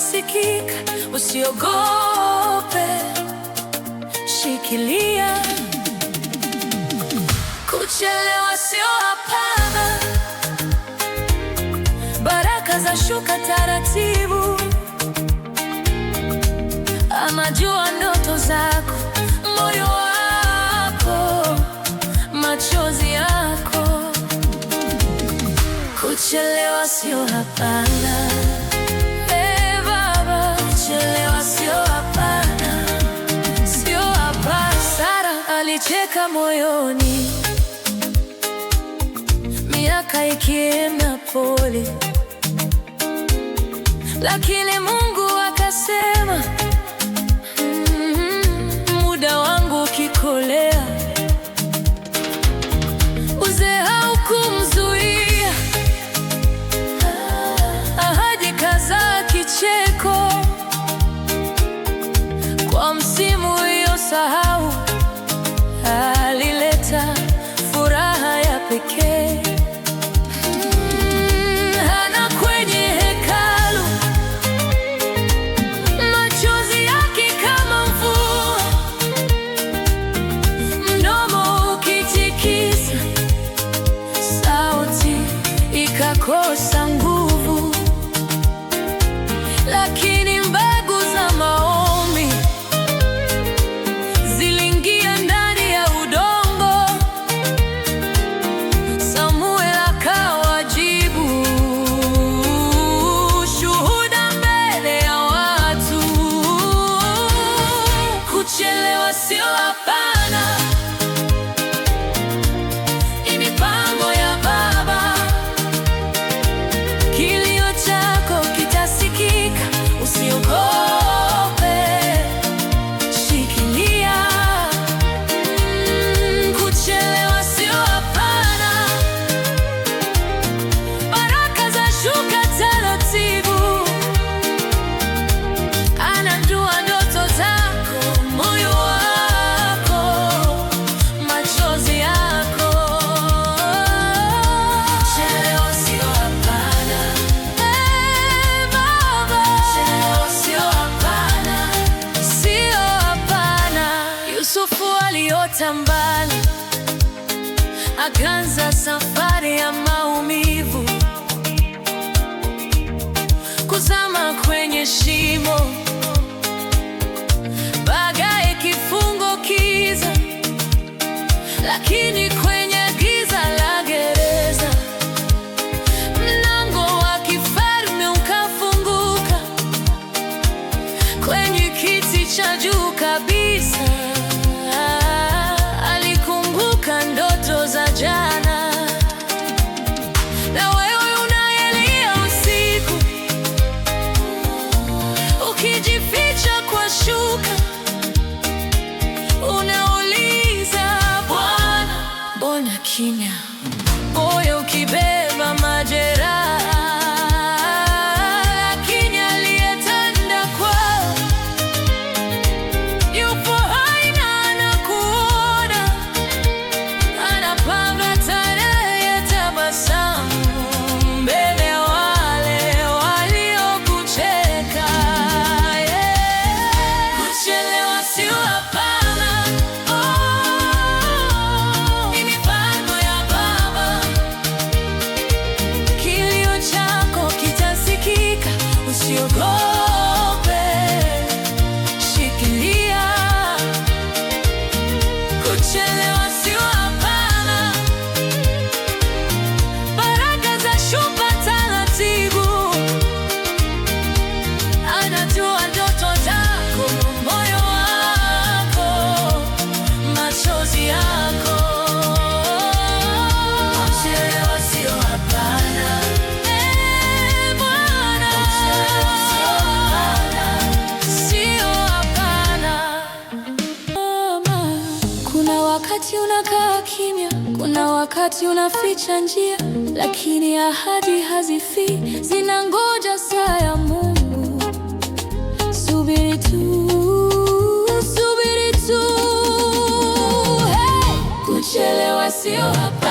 kitasikika. Usiogope, shikilia. Kuchelewa sio hapana. Baraka za shuka taratibu. Anajua ndoto zako, moyo wako, machozi yako. Kuchelewa sio hapana. Hey baba, kuchelewa sio hapana, sio hapana. Sara alicheka moyoni, miaka ikienda pole, lakini Mungu akasema, muda wangu ukikolea. Uzee haukumzuia, ahadi kazaa kicheko. Kwa msimu uliosahau, alileta furaha ya pekee. Kosa nguvu, lakini mbegu za maombi ziliingia ndani ya udongo. Samuel akawajibu, shuhuda mbele ya watu. Kuchelewa sio hapana. Mipango ya Baba, kilio chako kitasikika. Usiogope, shikilia. Kuchelewa sio hapana. Baraka za shuka taratibu. Anajua ndoto zako, moyo wako, machozi yako. Kuchelewa sio hapana. Hey baba, kuchelewa sio hapana, sio hapana. Yusufu aliota mbali, akaanza safari ya maumivu. Kuzama kwenye shimo, baadaye kifungo kiza. Lakini kwenye giza la gereza, mlango wa kifalme ukafunguka. Kwenye kiti cha juu kabisa, alikumbuka ndoto za jana. Na wewe unayelia usiku, ukijificha kwa shuka, unauliza, Bwana, mbona kimya? Moyo ukibeba majeraha, lakini aliyetanda kwao yupo hai na anakuona. Anapanga tarehe ya tabasamu mbele ya wale waliokucheka. Kuchelewa sio hapana. Mipango ya Baba, kilio chako kitasikika. Usiogope, shikilia. Kuchelewa sio hapana. Baraka za shuka taratibu. Anajua ndoto zako, moyo wako, machozi yako. Kuchelewa sio hapana. Ee Bwana, kuchelewa sio hapana, sio hapana. Mama, kuna wakati unakaa kimya, kuna wakati unaficha njia, lakini ahadi hazifi, zinangoja saa ya Mungu. Subiri tu, subiri tu. Hey! Kuchelewa sio hapana.